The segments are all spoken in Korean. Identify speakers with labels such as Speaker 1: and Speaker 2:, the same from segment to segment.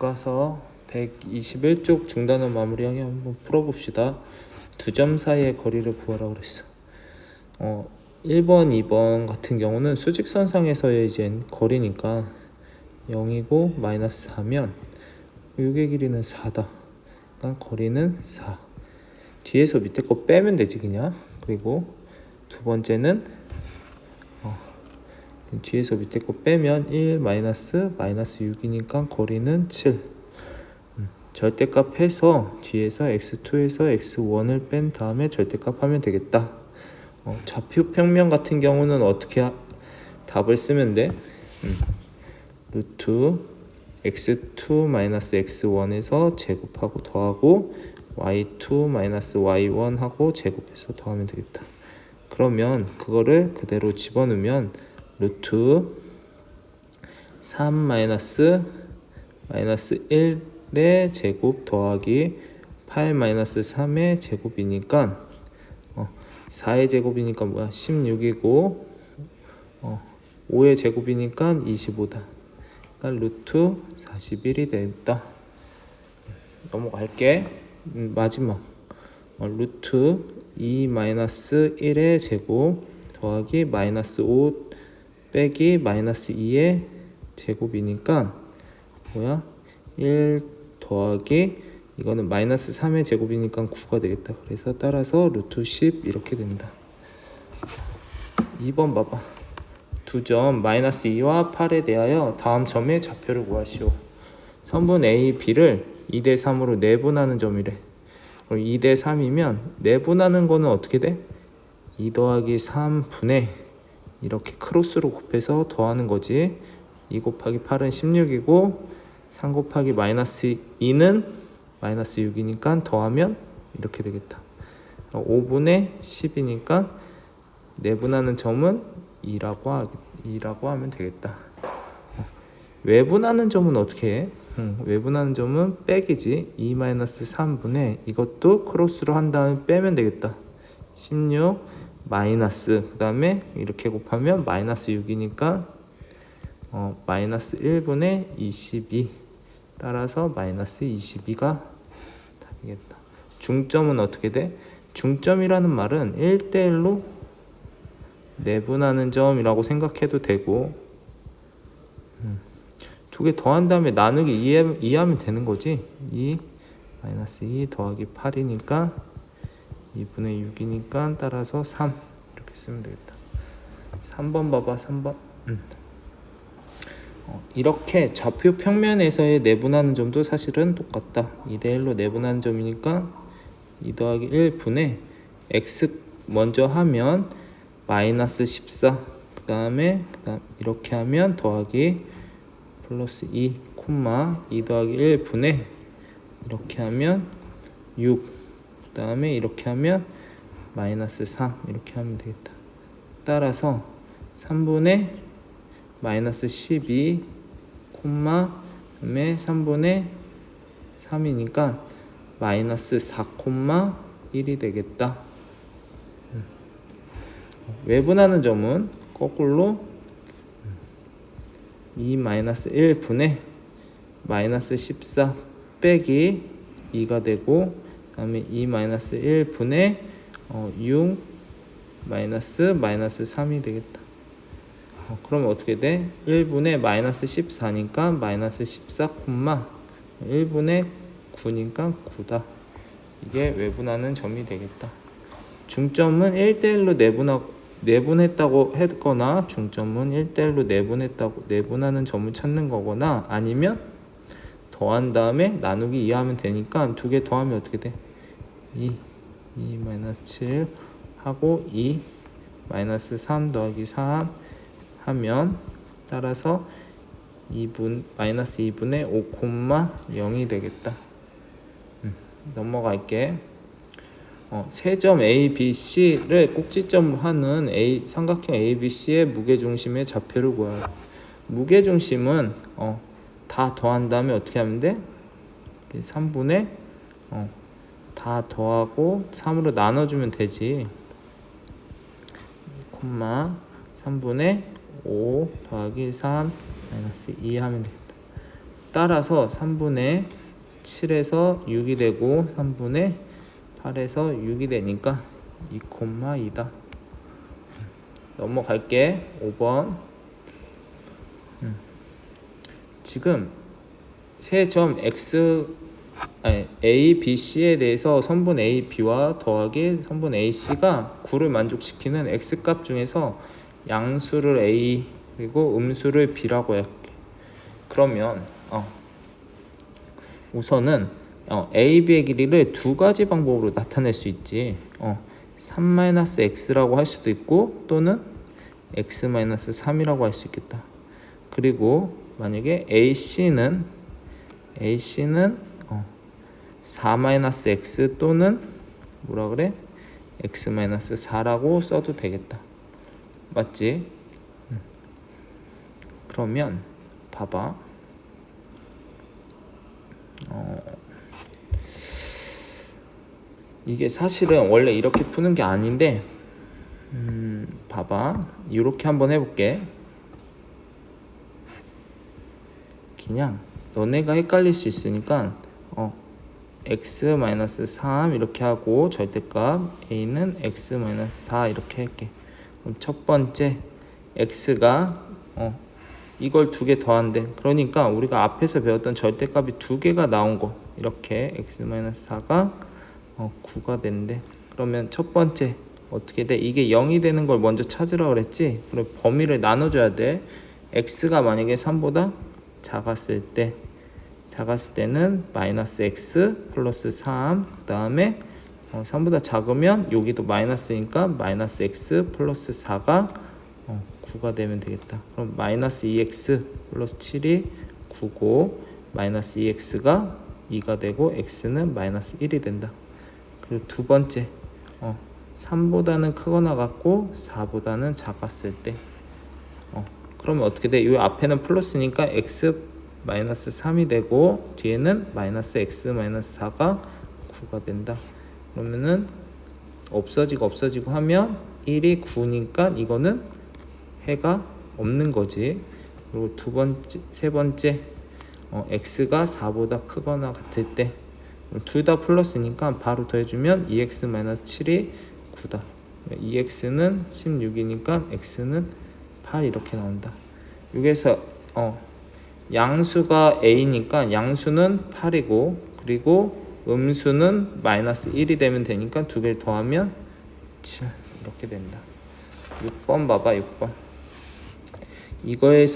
Speaker 1: 교과서 121쪽 중단원 마무리하기 한번 풀어봅시다. 두 점 사이의 거리를 구하라고 그랬어. 1번, 2번 같은 경우는 수직선상에서의 이제 거리니까 0이고 마이너스 4면 요게 길이는 4다. 그러니까 거리는 4. 뒤에서 밑에 거 빼면 되지 그냥. 그리고 두 번째는 뒤에서 밑에 거 빼면 1 마이너스 6이니까 거리는 7. 절대값 해서 뒤에서 x2에서 x1을 뺀 다음에 절대값 하면 되겠다. 좌표 평면 같은 경우는 어떻게 답을 쓰면 돼? 루트 x2 마이너스 x1에서 제곱하고 더하고 y2 마이너스 y1 하고 제곱해서 더하면 되겠다. 그러면 그거를 그대로 집어넣으면 루트 3 마이너스 1의 제곱 더하기 8 마이너스 3의 제곱이니까 4의 제곱이니까 뭐야 16이고 5의 제곱이니까 25다. 그러니까 루트 41이 됐다. 넘어갈게. 마지막 루트 2 마이너스 1의 제곱 더하기 마이너스 5 빼기 마이너스 2의 제곱이니까 뭐야 1 더하기 이거는 마이너스 3의 제곱이니까 9가 되겠다. 그래서 따라서 루트 10 이렇게 된다. 2번 봐봐. 두 점 마이너스 2와 8에 대하여 다음 점의 좌표를 구하시오. 선분 A, B를 2대 3으로 내분하는 점이래. 그럼 2대 3이면 내분하는 거는 어떻게 돼? 2 더하기 3분의 이렇게 크로스로 곱해서 더하는 거지. 2 곱하기 8은 16이고 3 곱하기 마이너스 2는 마이너스 6이니까 더하면 이렇게 되겠다. 5분의 10이니까 내분하는 점은 2라고 하면 되겠다. 외분하는 점은 어떻게 해? 외분하는 점은 빼기지. 2 마이너스 3분의 이것도 크로스로 한 다음에 빼면 되겠다. 16 마이너스 그 다음에 이렇게 곱하면 마이너스 6이니까 마이너스 1분의 22 따라서 마이너스 22가 답이겠다. 중점은 어떻게 돼? 중점이라는 말은 1대1로 내분하는 점이라고 생각해도 되고 두 개 더한 다음에 나누기 2하면 되는 거지. 2 마이너스 2 더하기 8이니까 2분의 6이니까 따라서 3 이렇게 쓰면 되겠다. 3번 봐봐. 3번 이렇게 좌표 평면에서의 내분하는 점도 사실은 똑같다. 2대1로 내분하는 점이니까 2 더하기 1분의 x 먼저 하면 마이너스 14 그 다음에 이렇게 하면 더하기 플러스 2 2 더하기 1분의 이렇게 하면 6 그 다음에 이렇게 하면 마이너스 3 이렇게 하면 되겠다. 따라서 3분의 마이너스 12 그다음에 3분의 3이니까 마이너스 4 1이 되겠다. 외분하는 점은 거꾸로 2 마이너스 1분의 마이너스 14 빼기 2가 되고 그 다음에 2 마이너스 1분의 6 마이너스 3이 되겠다. 그러면 어떻게 돼? 1분의 마이너스 14니까 마이너스 14 1분의 9니까 9다. 이게 외분하는 점이 되겠다. 중점은 1대1로 내분했다고 했거나 중점은 1대1로 내분하는 점을 찾는 거거나 아니면 더한 다음에 나누기 2 하면 되니까 두 개 더하면 어떻게 돼? 2 마이너스 7 하고 2 마이너스 3 더하기 3 하면 따라서 마이너스 2분의 5 0이 되겠다. 넘어갈게. 세 점 A, B, C를 꼭지점으로 하는 삼각형 A, B, C의 무게중심의 좌표를 구하라. 무게중심은 다 더한 다음에 어떻게 하면 돼? 3분의 다 더하고 3으로 나눠주면 되지. 3분의 5 더하기 3 마이너스 2 하면 되겠다. 따라서 3분의 7에서 6이 되고 3분의 8에서 6이 되니까 2,2다. 넘어갈게. 5번. 지금 세 점 A, B, C에 대해서 선분 A, B와 더하기 선분 A, C가 9를 만족시키는 X값 중에서 양수를 A 그리고 음수를 B라고 할게. 그러면 우선은 A, B의 길이를 두 가지 방법으로 나타낼 수 있지. 3-x라고 할 수도 있고 또는 x-3이라고 할 수 있겠다. 그리고 만약에 AC는 4-x 또는 뭐라 그래? x-4라고 써도 되겠다. 맞지? 그러면 봐봐. 이게 사실은 원래 이렇게 푸는 게 아닌데 봐봐. 이렇게 한번 해볼게. 그냥 너네가 헷갈릴 수 있으니까 x-3 이렇게 하고 절대값 a는 x-4 이렇게 할게. 그럼 첫 번째 x가 이걸 두 개 더한대. 그러니까 우리가 앞에서 배웠던 절대값이 두 개가 나온 거 이렇게 x-4가 9가 된대. 그러면 첫 번째 어떻게 돼? 이게 0이 되는 걸 먼저 찾으라 그랬지? 그럼 범위를 나눠줘야 돼. x가 만약에 3보다 작았을 때는 마이너스 x 플러스 3. 그 다음에 3보다 작으면 여기도 마이너스니까 마이너스 x 플러스 4가 9가 되면 되겠다. 그럼 마이너스 2x 플러스 7이 9고 마이너스 2x가 2가 되고 x는 마이너스 1이 된다. 그리고 두 번째 3보다는 크거나 같고 4보다는 작았을 때 그러면 어떻게 돼? 이 앞에는 플러스니까 x 마이너스 3이 되고 뒤에는 마이너스 x 마이너스 4가 9가 된다. 그러면은 없어지고 하면 1이 9니까 이거는 해가 없는 거지. 그리고 세 번째 x가 4보다 크거나 같을 때 둘 다 플러스니까 바로 더해주면 2x-7이 9다. 2x는 16이니까 x는 8 이렇게 나온다. 여기에서 양수가 a니까 양수는 8이고 그리고 음수는 마이너스 1이 되면 되니까 두 개를 더하면 7 이렇게 된다. 6번 봐봐. 6번. 이거의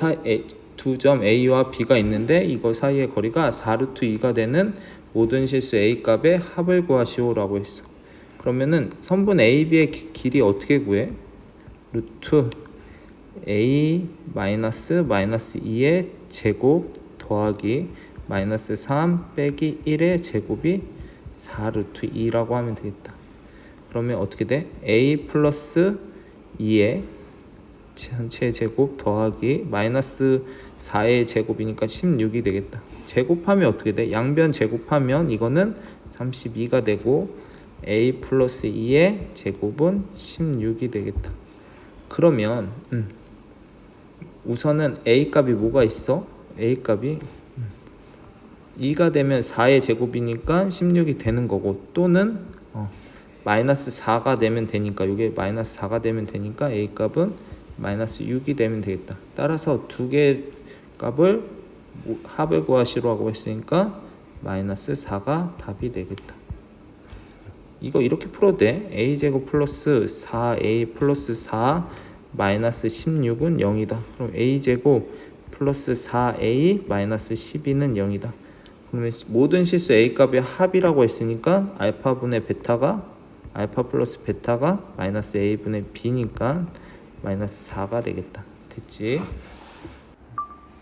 Speaker 1: 두 점 A와 B가 있는데 이거 사이의 거리가 4루트 2가 되는 모든 실수 A 값의 합을 구하시오라고 했어. 그러면은 선분 A, B의 길이 어떻게 구해? 루트 A 마이너스 2의 제곱 더하기 마이너스 3 빼기 1의 제곱이 4루트 2라고 하면 되겠다. 그러면 어떻게 돼? A 플러스 2의 전체 제곱 더하기 마이너스 4의 제곱이니까 16이 되겠다. 제곱하면 어떻게 돼? 양변 제곱하면 이거는 32가 되고 a 플러스 2의 제곱은 16이 되겠다. 그러면 우선은 a 값이 뭐가 있어? a 값이 2가 되면 4의 제곱이니까 16이 되는 거고 또는 마이너스 4가 되면 되니까 이게 마이너스 4가 되면 되니까 a 값은 마이너스 6이 되면 되겠다. 따라서 두 개 값을 합을 구하시라고 했으니까 마이너스 4가 답이 되겠다. 이거 이렇게 풀어도 돼. a제곱 플러스 4a 플러스 4 마이너스 16은 0이다. 그럼 a제곱 플러스 4a 마이너스 12는 0이다. 그러면 모든 실수 a 값의 합이라고 했으니까 알파분의 베타가 알파 플러스 베타가 마이너스 a분의 b니까 마이너스 4가 되겠다. 됐지?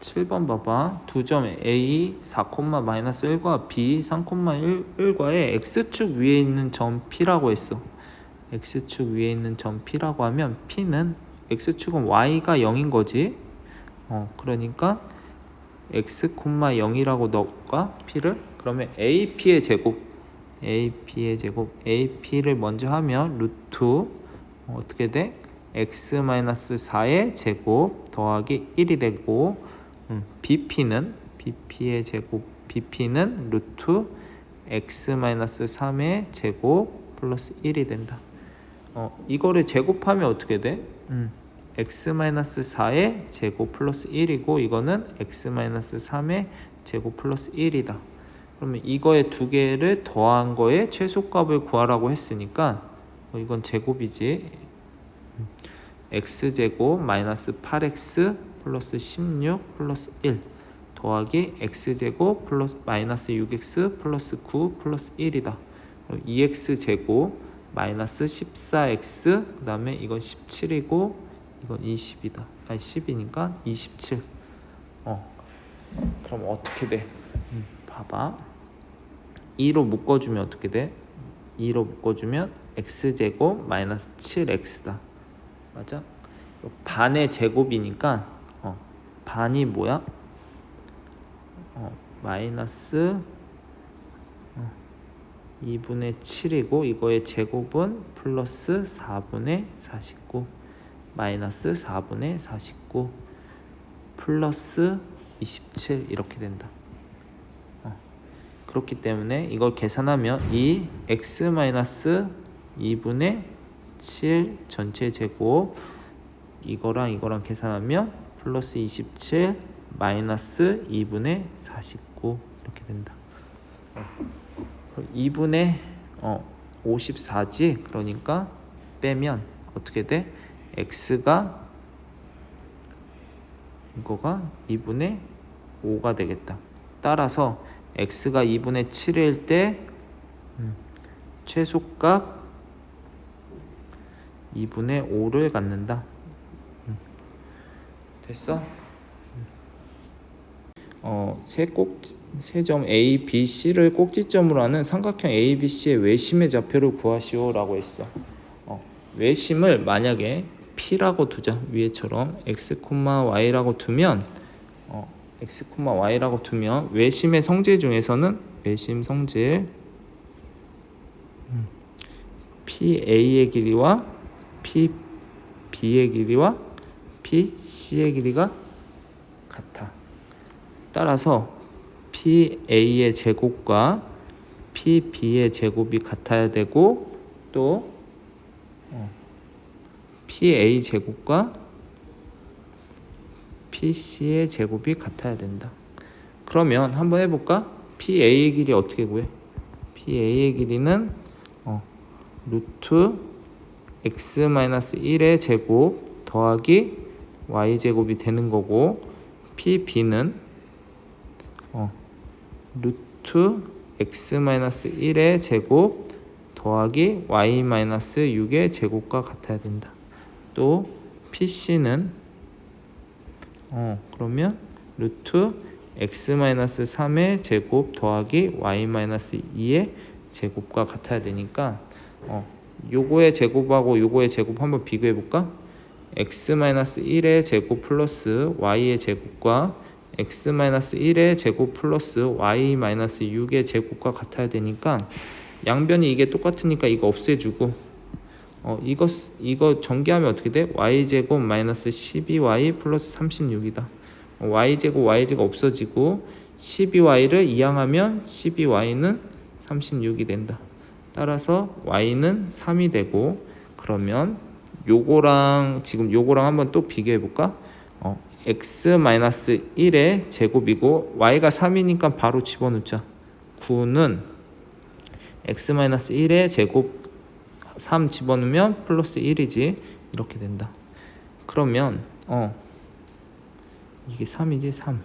Speaker 1: 7번 봐봐. 두 점 A 4,-1과 B 3,1과의 X축 위에 있는 점 P라고 했어. X축 위에 있는 점 P라고 하면 P는 X축은 Y가 0인 거지. 그러니까 X,0이라고 넣을까? P를? 그러면 AP의 제곱 AP를 먼저 하면 루트 어떻게 돼? X-4의 제곱 더하기 1이 되고 BP는 BP의 제곱, BP는 루트 x-3의 제곱 플러스 1이 된다. 이거를 제곱하면 어떻게 돼? x-4의 제곱 플러스 1이고 이거는 x-3의 제곱 플러스 1이다. 그러면 이거의 두 개를 더한 거에 최소값을 구하라고 했으니까 이건 제곱이지. x제곱 마이너스 8x 플러스 16 플러스 1 더하기 x제곱 플러스 마이너스 6x 플러스 9 플러스 1이다. 2x제곱 마이너스 14x 그 다음에 이건 17이고 이건 20이다. 아니 10이니까 27. 그럼 어떻게 돼? 봐봐. 2로 묶어주면 어떻게 돼? 2로 묶어주면 x제곱 마이너스 7x다. 맞아? 반의 제곱이니까 반이 뭐야? 마이너스 2분의 7이고 이거의 제곱은 플러스 4분의 49 마이너스 4분의 49 플러스 27 이렇게 된다. 그렇기 때문에 이걸 계산하면 이 x 마이너스 2분의 7 전체 제곱 이거랑 계산하면 플러스 27 마이너스 2분의 49 이렇게 된다. 2분의 54지. 그러니까 빼면 어떻게 돼? x가 이거가 2분의 5가 되겠다. 따라서 x가 2분의 7일 때 최소값 2분의 5를 갖는다. 됐어? 세 점 A, B, C를 꼭지점으로 하는 삼각형 A, B, C의 외심의 좌표를 구하시오라고 했어. 외심을 만약에 P라고 두자. 위에처럼 x, y라고 두면 x, y라고 두면 외심의 성질 중에서는 외심 성질 PA의 길이와 PB의 길이와 PC의 길이가 같아. 따라서 PA의 제곱과 PB의 제곱이 같아야 되고 또 PA 제곱과 PC의 제곱이 같아야 된다. 그러면 한번 해볼까? PA의 길이 어떻게 구해? PA의 길이는 루트 x-1의 제곱 더하기 y제곱이 되는 거고 PB는 루트 x-1의 제곱 더하기 y-6의 제곱과 같아야 된다. 또 PC는 그러면 루트 x-3의 제곱 더하기 y-2의 제곱과 같아야 되니까 요거의 제곱하고 요거의 제곱 한번 비교해 볼까? x-1의 제곱 플러스 y의 제곱과 x-1의 제곱 플러스 y-6의 제곱과 같아야 되니까 양변이 이게 똑같으니까 이거 없애주고 이거 전개하면 어떻게 돼? y제곱 마이너스 12y 플러스 36이다. y제곱 y제곱 없어지고 12y를 이항하면 12y는 36이 된다. 따라서 y는 3이 되고 그러면 요거랑 지금 요거랑 한번 또 비교해 볼까? x-1의 제곱이고 y가 3이니까 바로 집어넣자. 9는 x-1의 제곱 3 집어넣으면 플러스 1이지. 이렇게 된다. 그러면 이게 3이지 3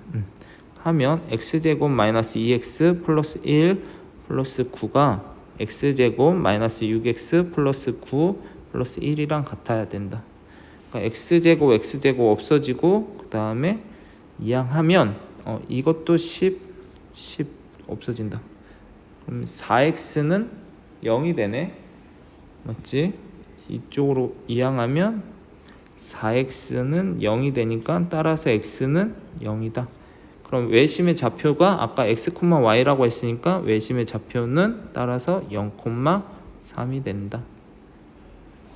Speaker 1: 하면 x제곱 마이너스 2x 플러스 1 플러스 9가 x제곱 마이너스 6x 플러스 9 플러스 1이랑 같아야 된다. 그러니까 x제곱 없어지고 그 다음에 이항하면 이것도 10 없어진다. 그럼 4x는 0이 되네. 맞지? 이쪽으로 이항하면 4x는 0이 되니까 따라서 x는 0이다. 그럼 외심의 좌표가 아까 x, y라고 했으니까 외심의 좌표는 따라서 0,3이 된다.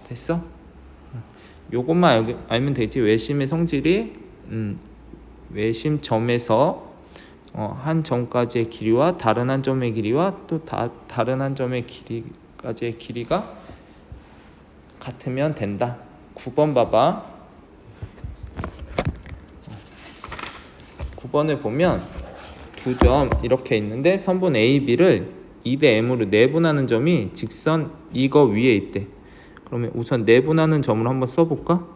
Speaker 1: 됐어? 요것만 알면 되지. 외심의 성질이 외심점에서 한 점까지의 길이와 다른 한 점의 길이와 또 다른 한 점의 길이까지의 길이가 같으면 된다. 9번 봐봐. 9번을 보면 두 점 이렇게 있는데 선분 A, B를 2대 M으로 내분하는 점이 직선 이거 위에 있대. 그러면 우선 내분하는 점을 한번 써볼까?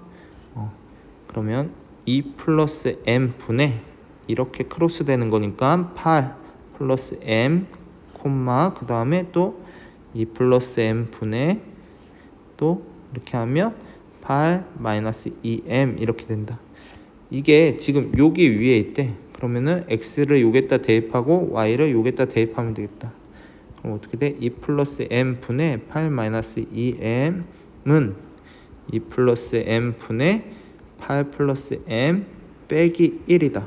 Speaker 1: 그러면 2 플러스 M 분의 이렇게 크로스 되는 거니까 8 플러스 M 콤마 그 다음에 또 2 플러스 M 분의 또 이렇게 하면 8 마이너스 2M 이렇게 된다. 이게 지금 여기 위에 있대. 그러면은 x를 여기다 대입하고 y를 여기다 대입하면 되겠다. 그럼 어떻게 돼? 2 플러스 m 분의 8 마이너스 2m은 2 플러스 m 분의 8 플러스 m 빼기 1이다.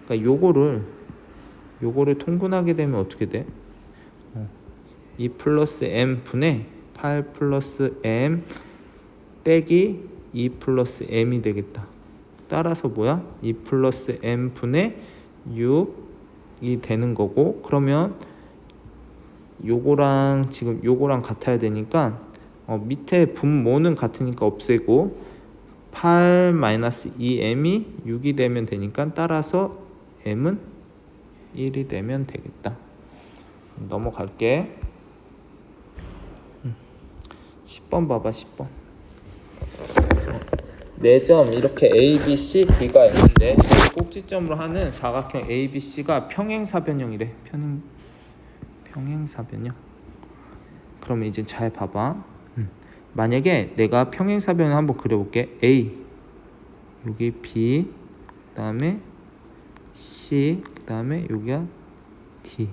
Speaker 1: 그러니까 요거를 통분하게 되면 어떻게 돼? 2 플러스 m 분의 8 플러스 m 빼기 2 플러스 m이 되겠다. 따라서 뭐야? 2 플러스 m 분의 6이 되는 거고, 그러면 요거랑 지금 요거랑 같아야 되니까 밑에 분모는 같으니까 없애고 8 마이너스 2m이 6이 되면 되니까 따라서 m은 1이 되면 되겠다. 넘어갈게. 10번 봐봐. 10번. 4점 이렇게 A, B, C, D가 있는데 꼭지점으로 하는 사각형 A, B, C가 평행사변형이래. 평행사변형. 그러면 이제 잘 봐봐. 만약에 내가 평행사변을 한번 그려볼게. A 여기 B 그 다음에 C 그 다음에 여기가 D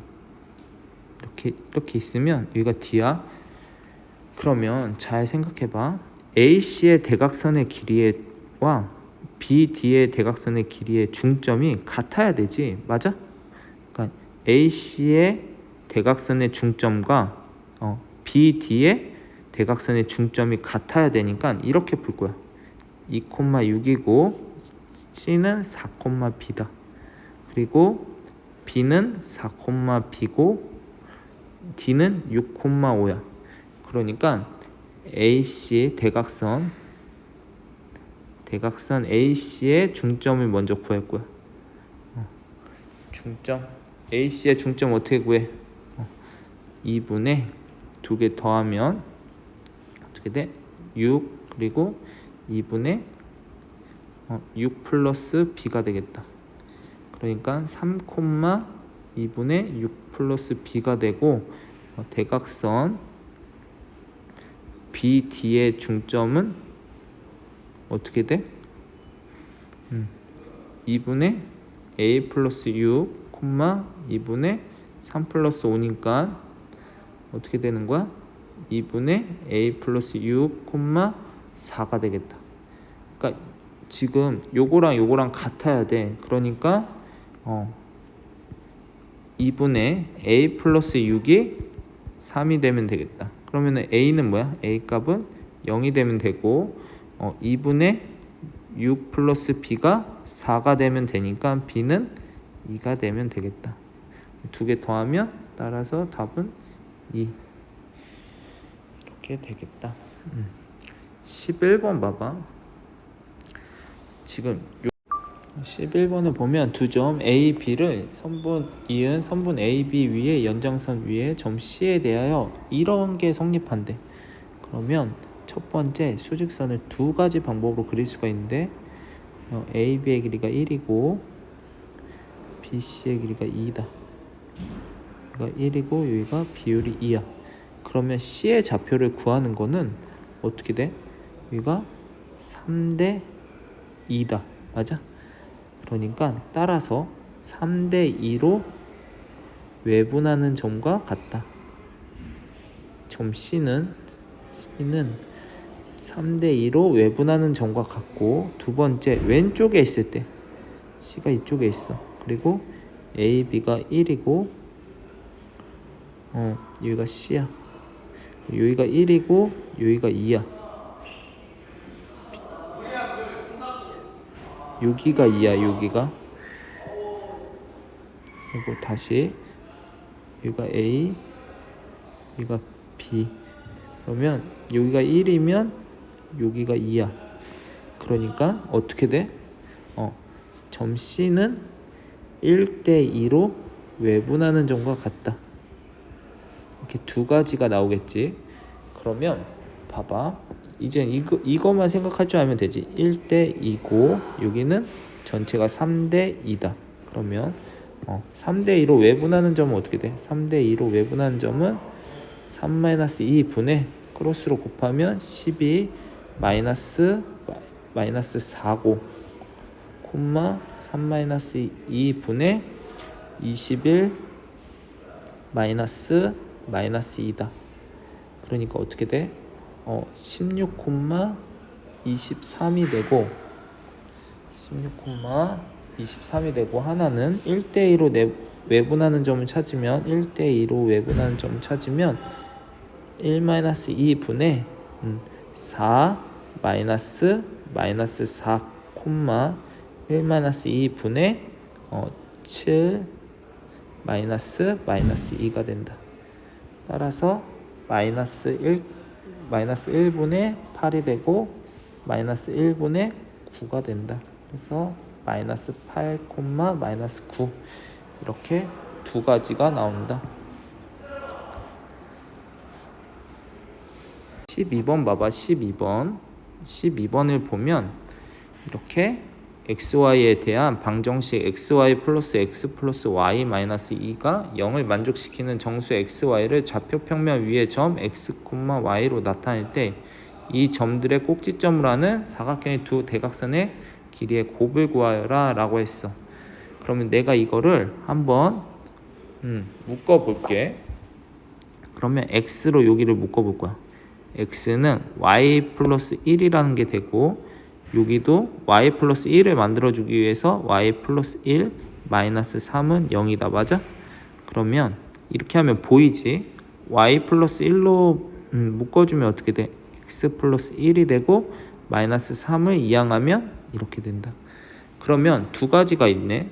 Speaker 1: 이렇게 있으면 여기가 D야. 그러면 잘 생각해봐. AC의 대각선의 길이와 BD의 대각선의 길이의 중점이 같아야 되지. 맞아? 그러니까 AC의 대각선의 중점과 BD의 대각선의 중점이 같아야 되니까 이렇게 풀 거야. 2,6이고 C는 4,B다. 그리고 B는 4,B고 D는 6,5야. 그러니까 AC 대각선 AC의 중점을 먼저 구할 거야. 중점 AC의 중점 어떻게 구해? 2분의 2개 더하면 어떻게 돼? 6 그리고 2분의 6 플러스 B가 되겠다. 그러니까 3,2분의 6 플러스 B가 되고 대각선 BD의 중점은 어떻게 돼? 2분의 A 플러스 6, 2분의 3 플러스 5니까 어떻게 되는 거야? 2분의 A 플러스 6, 4가 되겠다. 그러니까 지금 요거랑 같아야 돼. 그러니까 2분의 A 플러스 6이 3이 되면 되겠다. 그러면 A는 뭐야? A 값은 0이 되면 되고 2분의 6 플러스 B가 4가 되면 되니까 B는 2가 되면 되겠다. 두 개 더하면 따라서 답은 2 이렇게 되겠다. 11번 봐봐. 지금 11번을 보면 두 점 A, B를 이은 선분 A, B 위에 연장선 위에 점 C에 대하여 이런 게 성립한대. 그러면 첫 번째 수직선을 두 가지 방법으로 그릴 수가 있는데 A, B의 길이가 1이고 B, C의 길이가 2다. 여기가 1이고 여기가 비율이 2야. 그러면 C의 좌표를 구하는 거는 어떻게 돼? 여기가 3대 2다. 맞아? 그러니까 따라서 3대 2로 외분하는 점과 같다. 점 C는 3대 2로 외분하는 점과 같고, 두 번째 왼쪽에 있을 때 C가 이쪽에 있어. 그리고 A, B가 1이고 여기가 C야. 여기가 1이고 여기가 2야. 여기가 2야. 그리고 다시 여기가 A, 여기가 B. 그러면 여기가 1이면 여기가 2야. 그러니까 어떻게 돼? 점 C는 1대2로 외분하는 점과 같다. 이렇게 두 가지가 나오겠지. 그러면 봐봐. 이제 이거만 생각할 줄 알면 되지. 1대2고 여기는 전체가 3대2다. 그러면 3대2로 외분하는 점은 어떻게 돼? 3대2로 외분하는 점은 3-2분의 크로스로 곱하면 12 마이너스 4고 3-2분의 21 마이너스 2다. 그러니까 어떻게 돼? 16,23이 되고 16,23이 되고 하나는 1대2로 외분하는 점을 찾으면 1대2로 외분하는 점을 찾으면 1-2분의 4 마이너스 4 1-2분의 7 마이너스 2가 된다. 따라서 마이너스 1분의 8이 되고 마이너스 1분의 9가 된다. 그래서 마이너스 8, 마이너스 9 이렇게 두 가지가 나온다. 12번 봐봐. 12번을 보면 이렇게 xy에 대한 방정식 xy 플러스 x 플러스 y 마이너스 2가 0을 만족시키는 정수 xy를 좌표 평면 위의 점 x, y로 나타낼 때 이 점들의 꼭지점으로 하는 사각형의 두 대각선의 길이의 곱을 구하여라 라고 했어. 그러면 내가 이거를 한번 묶어 볼게. 그러면 x로 여기를 묶어 볼 거야. x는 y 플러스 1이라는 게 되고 여기도 y 플러스 1을 만들어주기 위해서 y 플러스 1 마이너스 3은 0이다. 맞아? 그러면 이렇게 하면 보이지? y 플러스 1로 묶어주면 어떻게 돼? x 플러스 1이 되고 마이너스 3을 이항하면 이렇게 된다. 그러면 두 가지가 있네.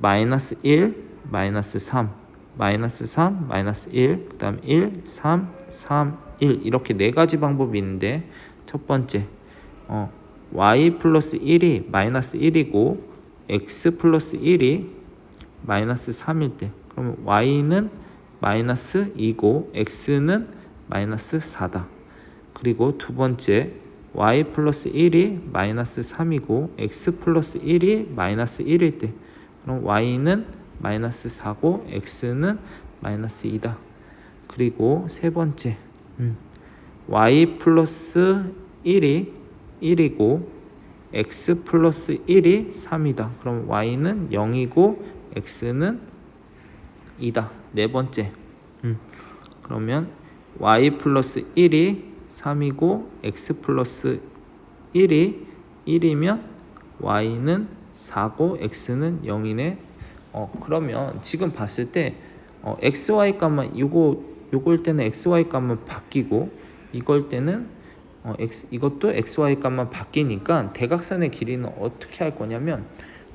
Speaker 1: 마이너스 1, 마이너스 3, 마이너스 3, 마이너스 1, 그 다음 1, 3, 3, 1 이렇게 네 가지 방법이 있는데 첫 번째 y 플러스 1이 마이너스 1이고 x 플러스 1이 마이너스 3일 때 그러면 y는 마이너스 2고 x는 마이너스 4다. 그리고 두 번째 y 플러스 1이 마이너스 3이고 x 플러스 1이 마이너스 1일 때 그럼 y는 마이너스 4고 x는 마이너스 2다. 그리고 세 번째 y 플러스 1이 1이고 x 플러스 1이 3이다. 그럼 y는 0이고 x는 2다. 네 번째 그러면 y 플러스 1이 3이고 x 플러스 1이 1이면 y는 4고 x는 0이네. 그러면 지금 봤을 때 xy 값만 요거일 때는 xy 값만 바뀌고 이걸 때는 이것도 xy 값만 바뀌니까 대각선의 길이는 어떻게 할 거냐면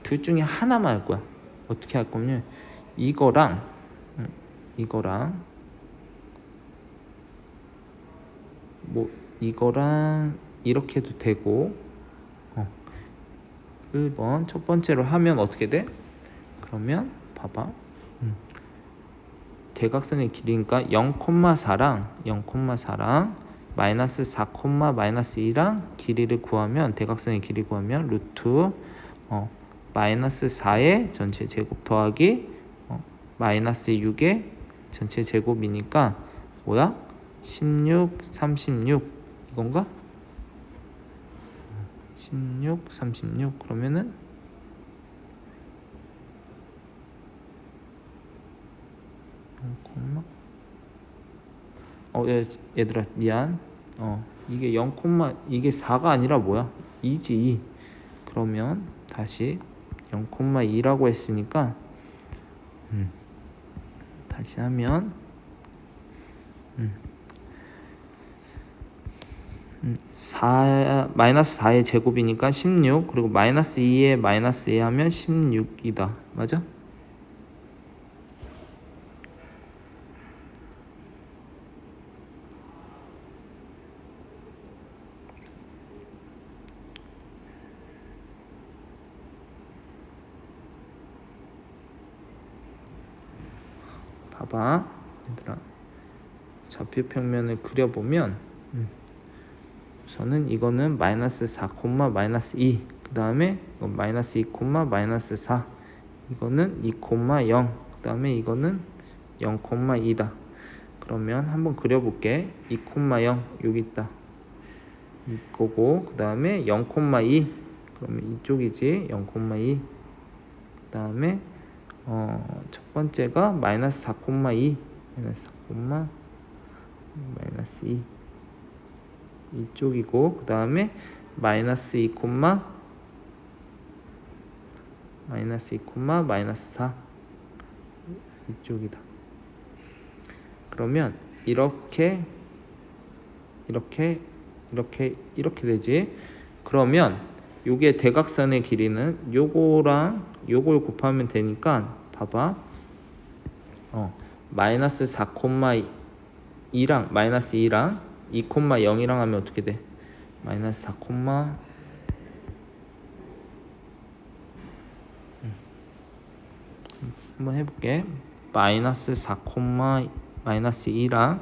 Speaker 1: 둘 중에 하나만 할 거야. 어떻게 할 거냐면 이거랑 이거랑 이렇게 해도 되고 1번 첫 번째로 하면 어떻게 돼? 그러면 봐봐. 대각선의 길이니까 0,4랑 마이너스 4, 마이너스 2랑 길이를 구하면 대각선의 길이 구하면 루트 마이너스 4의 전체 제곱 더하기 마이너스 6의 전체 제곱이니까 뭐야? 16, 36 이건가? 16, 36 그러면은 얘들아 미안. 이게 0, 이게 4가 아니라 뭐야? 2지. 그러면 다시 0,2라고 했으니까 다시 하면 마이너스 4의 제곱이니까 16, 그리고 마이너스 2에 마이너스 2 하면 16이다. 맞아? 봐봐 얘들아, 좌표 평면을 그려보면 우선은 이거는 마이너스 4, 마이너스 2, 그 다음에 마이너스 2, 마이너스 4, 이거는 2, 0, 그 다음에 이거는 0, 2다. 그러면 한번 그려볼게. 2, 0 여기 있다. 이거고, 그 다음에 0, 2, 그러면 이쪽이지. 0, 2. 그 다음에 첫 번째가 마이너스 4, 2, 마이너스 4, 마이너스 2 이쪽이고, 그 다음에 마이너스 2, 마이너스 2, 마이너스 4 이쪽이다. 그러면 이렇게 되지. 그러면 요게 대각선의 길이는 요거랑 요걸 곱하면 되니까 봐봐. 마이너스 4, 2랑 마이너스 2랑 2, 0이랑 하면 어떻게 돼? 마이너스 4, 한번 해볼게. 마이너스 4, 마이너스 2랑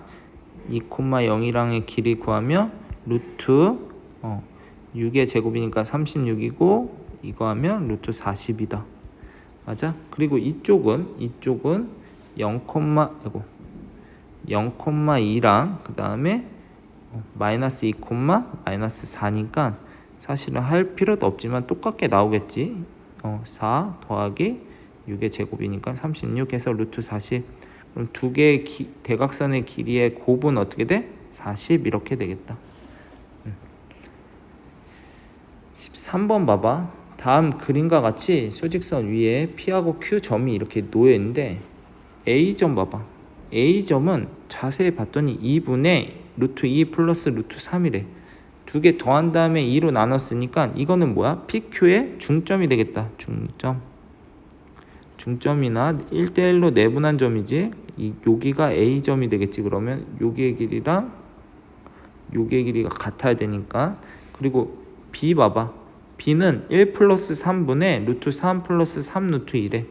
Speaker 1: 2, 0이랑의 길이 구하면 루트 6의 제곱이니까 36이고, 이거 하면 루트 40이다. 맞아? 그리고 이쪽은 0,2랑 그 다음에 마이너스 2, 마이너스 4니까 사실은 할 필요도 없지만 똑같게 나오겠지. 4 더하기 6의 제곱이니까 36 해서 루트 40. 그럼 두 개의 대각선의 길이의 곱은 어떻게 돼? 40 이렇게 되겠다. 13번 봐봐. 다음 그림과 같이 수직선 위에 P하고 Q 점이 이렇게 놓여 있는데, A점 봐봐. A점은 자세히 봤더니 2분의 루트 2 플러스 루트 3이래. 두 개 더한 다음에 2로 나눴으니까 이거는 뭐야? PQ의 중점이 되겠다. 중점이나 1대1로 내분한 점이지. 여기가 A점이 되겠지. 그러면 여기의 길이랑 여기의 길이가 같아야 되니까. 그리고 B 봐봐. B는 1 플러스 3분의 루트 3 플러스 3 루트 1에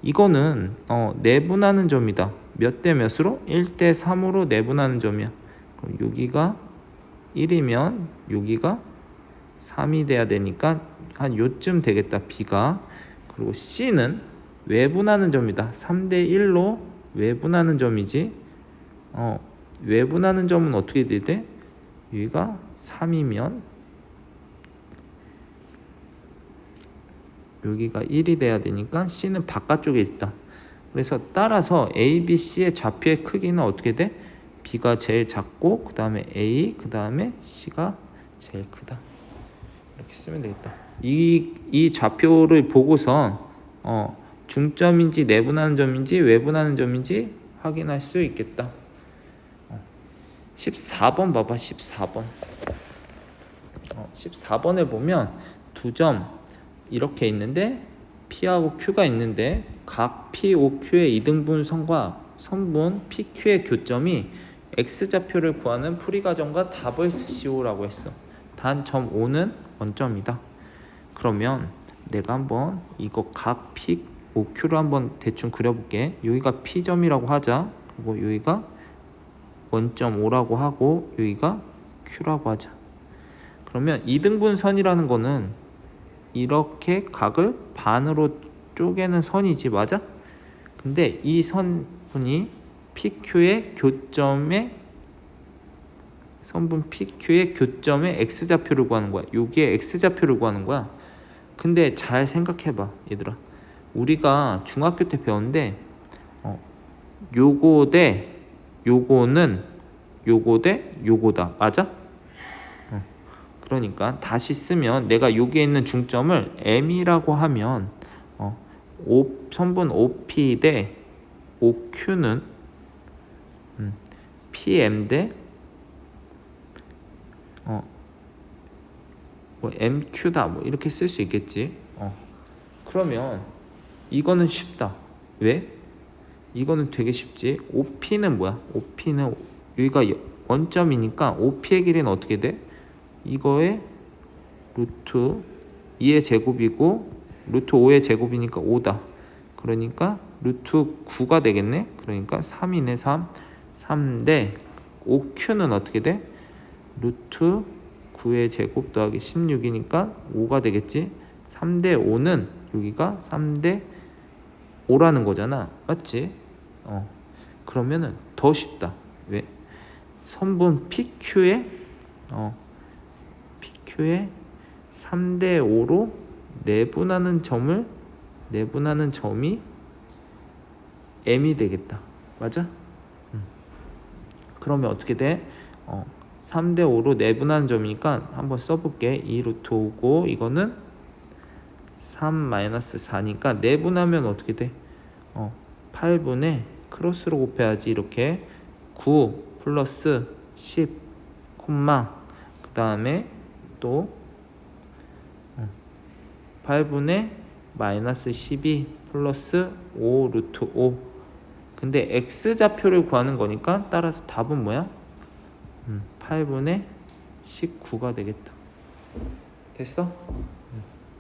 Speaker 1: 이거는 내분하는 점이다. 몇 대 몇으로? 1대 3으로 내분하는 점이야. 그럼 여기가 1이면 여기가 3이 돼야 되니까 한 요쯤 되겠다. B가. 그리고 C는 외분하는 점이다. 3대 1로 외분하는 점이지. 외분하는 점은 어떻게 돼? 여기가 3이면 여기가 1이 돼야 되니까 C는 바깥쪽에 있다. 그래서 따라서 A, B, C의 좌표의 크기는 어떻게 돼? B가 제일 작고, 그 다음에 A, 그 다음에 C가 제일 크다. 이렇게 쓰면 되겠다. 이 좌표를 보고서 중점인지 내분하는 점인지 외분하는 점인지 확인할 수 있겠다. 14번 봐봐. 14번에 보면 두 점 이렇게 있는데 P하고 Q가 있는데 각 P, O, Q의 이등분 선과 선분 PQ의 교점이 X좌표를 구하는 풀이과정과 답을 쓰시오라고 했어. 단 점 O는 원점이다. 그러면 내가 한번 이거 각 P, O, Q를 한번 대충 그려볼게. 여기가 P점이라고 하자. 그리고 여기가 원점 O라고 하고 여기가 Q라고 하자. 그러면 이등분선이라는 거는 이렇게 각을 반으로 쪼개는 선이지, 맞아? 근데 이 선분이 PQ의 교점에 선분 PQ의 교점에 X좌표를 구하는 거야. 여기에 X좌표를 구하는 거야. 근데 잘 생각해봐 얘들아. 우리가 중학교 때 배웠는데 요거 대 요거는 요거 대 요거다. 맞아? 그러니까 다시 쓰면 내가 여기에 있는 중점을 M이라고 하면 선분 OP 대 OQ는 PM 대 뭐 MQ다 뭐 이렇게 쓸 수 있겠지. 그러면 이거는 쉽다. 왜? 이거는 되게 쉽지. OP는 뭐야? OP는 여기가 원점이니까 OP의 길이는 어떻게 돼? 이거의 루트 2의 제곱이고 루트 5의 제곱이니까 5다. 그러니까 루트 9가 되겠네. 그러니까 3이네 3. 3대 5Q는 어떻게 돼? 루트 9의 제곱 더하기 16이니까 5가 되겠지. 3대 5는 여기가 3대 5라는 거잖아. 맞지? 그러면은 더 쉽다. 왜? 선분 PQ에 PQ에 3대 5로 내분하는 점이 M이 되겠다. 맞아? 그러면 어떻게 돼? 3대 5로 내분하는 점이니까 한번 써볼게. 2 루트 5고 이거는 3-4니까 내분하면 어떻게 돼? 8분의 크로스로 곱해야지. 이렇게 9 플러스 10 콤마 그 다음에 또 8분의 마이너스 12 플러스 5 루트 5. 근데 x좌표를 구하는 거니까 따라서 답은 뭐야? 8분의 19가 되겠다. 됐어?